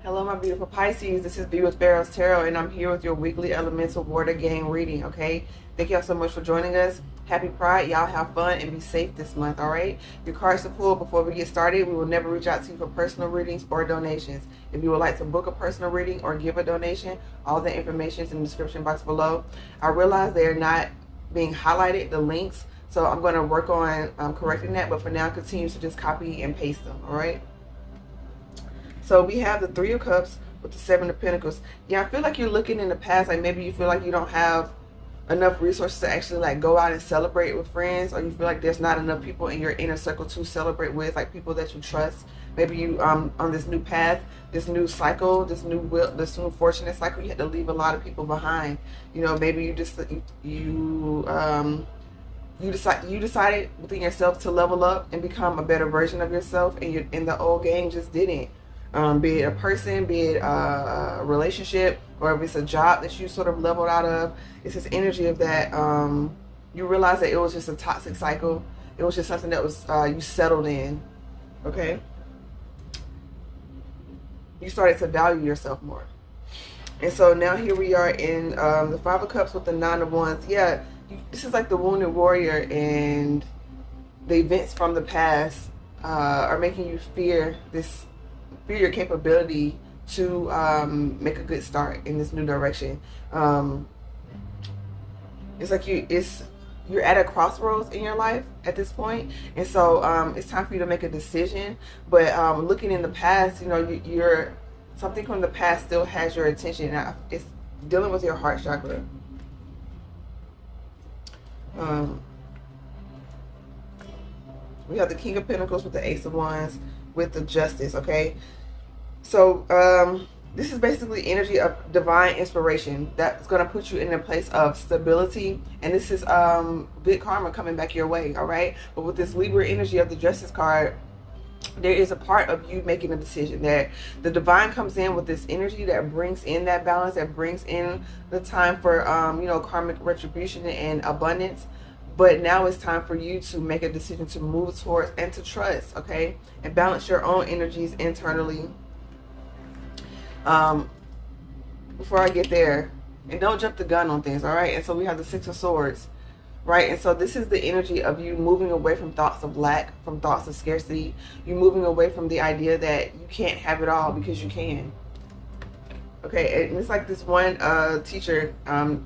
Hello, my beautiful Pisces. This is B with PharaohsTarot, and I'm here with your weekly elemental water gang reading, okay? Thank y'all so much for joining us. Happy Pride. Y'all have fun and be safe this month, all right? Your cards to pull before we get started. We will never reach out to you for personal readings or donations. If you would like to book a personal reading or give a donation, all the information is in the description box below. I realize they're not being highlighted, the links, so I'm going to work on correcting that, but for now, continue to just copy and paste them, all right? So we have the Three of Cups with the Seven of Pentacles. Yeah, I feel like you're looking in the past, like maybe you feel like you don't have enough resources to actually like go out and celebrate with friends, or you feel like there's not enough people in your inner circle to celebrate with, like people that you trust. Maybe you on this new path, this new cycle, this new fortunate cycle, you had to leave a lot of people behind. You know, maybe you just you decided within yourself to level up and become a better version of yourself, and the old gang just didn't. Be it a person, be it a relationship, or if it's a job that you sort of leveled out of. It's this energy of that you realize that it was just a toxic cycle. It was just something that was you settled in, okay? You started to value yourself more. And so now here we are in the Five of Cups with the Nine of Wands. Yeah, this is like the wounded warrior, and the events from the past are making you fear your capability to make a good start in this new direction. It's like you're at a crossroads in your life at this point, and so it's time for you to make a decision. But looking in the past, you know, you're something from the past still has your attention. Now, it's dealing with your heart chakra. We have the King of Pentacles with the Ace of Wands with the Justice, okay? So this is basically energy of divine inspiration that's going to put you in a place of stability, and this is good karma coming back your way, all right? But with this Libra energy of the Justice card, there is a part of you making a decision that the divine comes in with this energy that brings in that balance, that brings in the time for you know, karmic retribution and abundance. But now it's time for you to make a decision to move towards and to trust, okay? And balance your own energies internally. Before I get there, and don't jump the gun on things, all right? And so we have the Six of Swords, right? And so this is the energy of you moving away from thoughts of lack, from thoughts of scarcity. You moving away from the idea that you can't have it all, because you can. Okay, and it's like this one teacher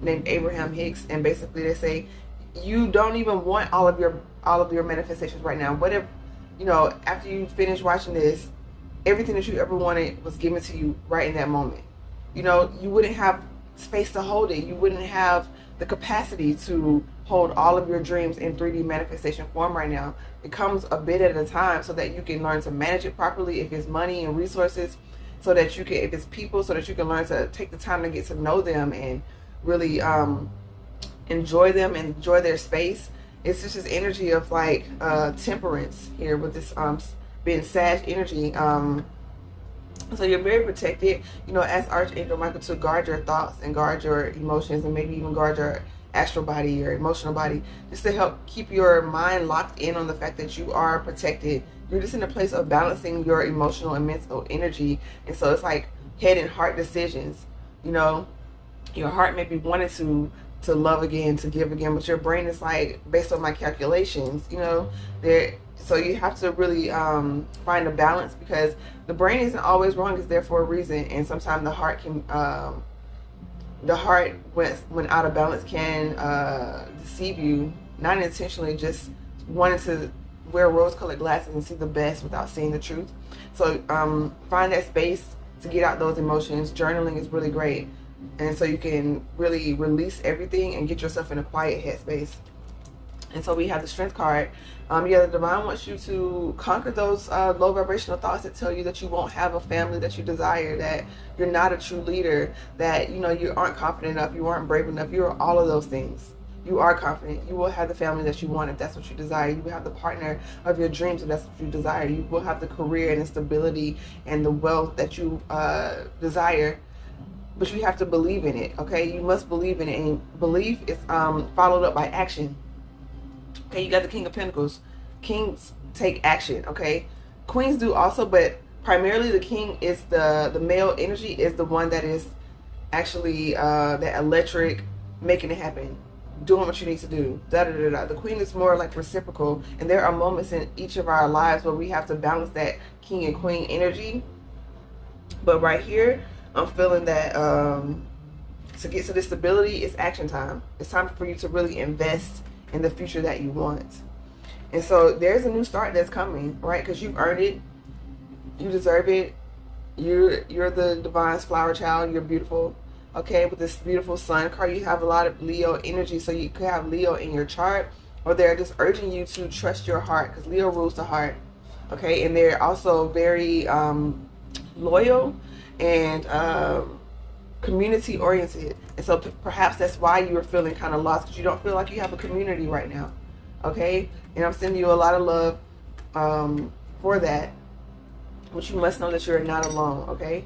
named Abraham Hicks, and basically they say you don't even want all of your manifestations right now. What if, you know, after you finish watching this, everything that you ever wanted was given to you right in that moment? You know, you wouldn't have space to hold it. You wouldn't have the capacity to hold all of your dreams in 3D manifestation form right now. It comes a bit at a time, so that you can learn to manage it properly. If it's money and resources, so that you can, if it's people, so that you can learn to take the time to get to know them and really enjoy them and enjoy their space. It's just this energy of like temperance here with this being Sag energy. So you're very protected, you know, as Archangel Michael, to guard your thoughts and guard your emotions, and maybe even guard your astral body, your emotional body, just to help keep your mind locked in on the fact that you are protected. You're just in a place of balancing your emotional and mental energy. And so it's like head and heart decisions. You know, your heart may be wanting to love again, to give again, but your brain is like, based on my calculations, you know, so you have to really find a balance, because the brain isn't always wrong. It's there for a reason. And sometimes the heart can when out of balance, can deceive you, not intentionally, just wanting to wear rose-colored glasses and see the best without seeing the truth. So find that space to get out those emotions. Journaling is really great, and so you can really release everything and get yourself in a quiet headspace. And so we have the Strength card. Yeah, the divine wants you to conquer those low vibrational thoughts that tell you that you won't have a family that you desire, that you're not a true leader, that, you know, you aren't confident enough, you aren't brave enough. You are all of those things. You are confident. You will have the family that you want if that's what you desire. You will have the partner of your dreams if that's what you desire. You will have the career and the stability and the wealth that you desire. But you have to believe in it, okay? You must believe in it, and belief is followed up by action. Okay, you got the King of Pentacles. Kings take action, okay? Queens do also, but primarily the king is the male energy is the one that is actually that electric, making it happen, doing what you need to do. The queen is more like reciprocal, and there are moments in each of our lives where we have to balance that king and queen energy. But right here, I'm feeling that to get to this stability, it's action time. It's time for you to really invest in the future that you want. And so there's a new start that's coming, right? Because you've earned it. You deserve it. You're the divine's flower child. You're beautiful. Okay, with this beautiful sun card, you have a lot of Leo energy. So you could have Leo in your chart, or they're just urging you to trust your heart, because Leo rules the heart. Okay, and they're also very loyal and community oriented. And so perhaps that's why you are feeling kind of lost, because you don't feel like you have a community right now. Okay, and I'm sending you a lot of love for that. But you must know that you're not alone. Okay.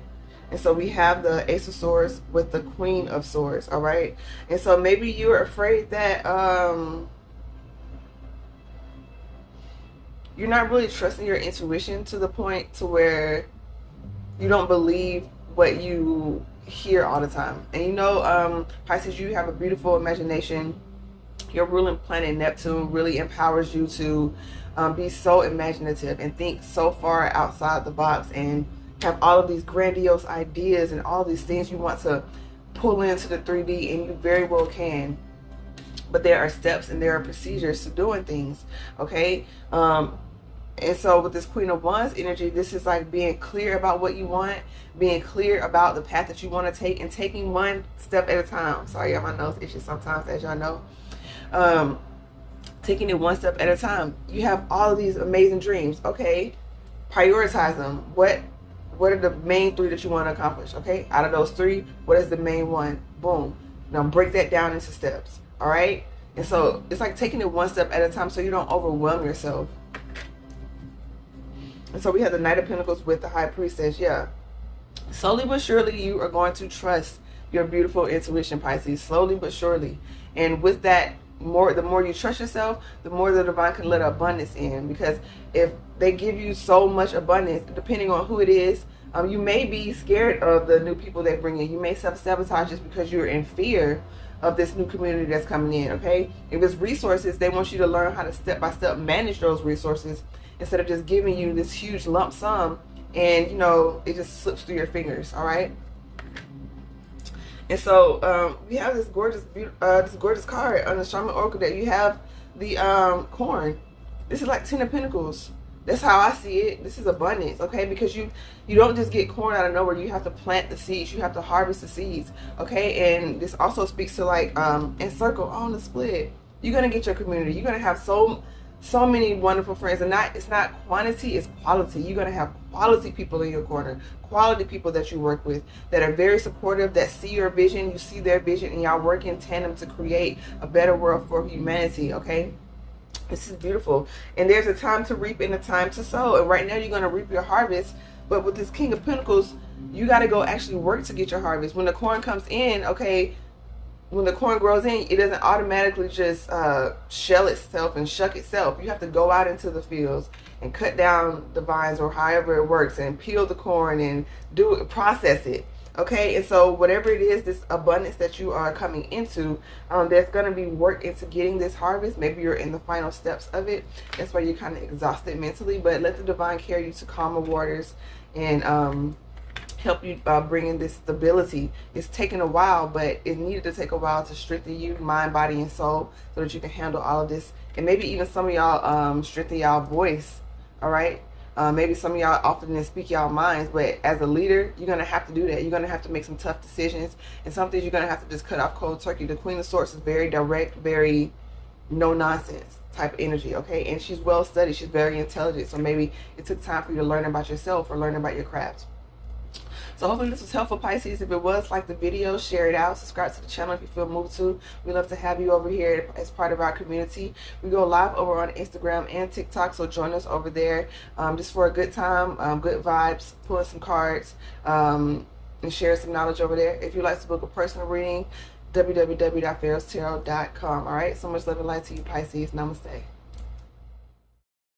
And so we have the Ace of Swords with the Queen of Swords, all right? And so maybe you're afraid that you're not really trusting your intuition to the point to where you don't believe what you hear all the time. And you know, Pisces, you have a beautiful imagination. Your ruling planet Neptune really empowers you to be so imaginative and think so far outside the box, and have all of these grandiose ideas and all these things you want to pull into the 3D, and you very well can. But there are steps and there are procedures to doing things, okay? And so with this Queen of Wands energy, this is like being clear about what you want, being clear about the path that you want to take, and taking one step at a time. Sorry, my nose itches sometimes, as y'all know. Taking it one step at a time. You have all of these amazing dreams, okay? Prioritize them. What are the main 3 that you want to accomplish? Okay, out of those 3, what is the main one? Boom. Now break that down into steps. All right. And so it's like taking it one step at a time so you don't overwhelm yourself. And so we have the Knight of Pentacles with the High Priestess. Yeah. Slowly but surely, you are going to trust your beautiful intuition, Pisces. Slowly but surely. And with that, the more you trust yourself, the more the divine can let abundance in. Because if they give you so much abundance, depending on who it is, you may be scared of the new people they bring in. You may self-sabotage just because you're in fear of this new community that's coming in, okay? If it's resources, they want you to learn how to step-by-step manage those resources instead of just giving you this huge lump sum and, you know, it just slips through your fingers, all right? And so we have this gorgeous card on the Shaman Oracle that you have the corn. This is like 10 of Pentacles. That's how I see it. This is abundance, okay? Because you don't just get corn out of nowhere. You have to plant the seeds. You have to harvest the seeds, okay? And this also speaks to like encircle on the split. You're gonna get your community. You're gonna have so many wonderful friends, and it's not quantity, it's quality. You're gonna have quality people in your corner, quality people that you work with that are very supportive, that see your vision, you see their vision, and y'all work in tandem to create a better world for humanity, okay? This is beautiful. And there's a time to reap and a time to sow. And right now you're going to reap your harvest. But with this King of Pentacles, you got to go actually work to get your harvest. When the corn comes in, okay, when the corn grows in, it doesn't automatically just shell itself and shuck itself. You have to go out into the fields and cut down the vines or however it works and peel the corn and process it. Okay, and so whatever it is, this abundance that you are coming into, there's going to be work into getting this harvest. Maybe you're in the final steps of it. That's why you're kind of exhausted mentally. But let the divine carry you to calmer waters and help you bring in this stability. It's taken a while, but it needed to take a while to strengthen you, mind, body, and soul, so that you can handle all of this. And maybe even some of y'all strengthen y'all voice, all right? Maybe some of y'all often didn't speak y'all minds, but as a leader, you're going to have to do that. You're going to have to make some tough decisions, and some things you're going to have to just cut off cold turkey. The Queen of Swords is very direct, very no-nonsense type energy, okay? And she's well-studied. She's very intelligent, so maybe it took time for you to learn about yourself or learn about your craft. So hopefully this was helpful, Pisces. If it was, like the video, share it out, subscribe to the channel if you feel moved to. We'd love to have you over here as part of our community. We go live over on Instagram and TikTok, so join us over there just for a good time, good vibes, pulling some cards, and share some knowledge over there. If you'd like to book a personal reading, www.PharaohsTarot.com. All right, so much love and light to you, Pisces. Namaste.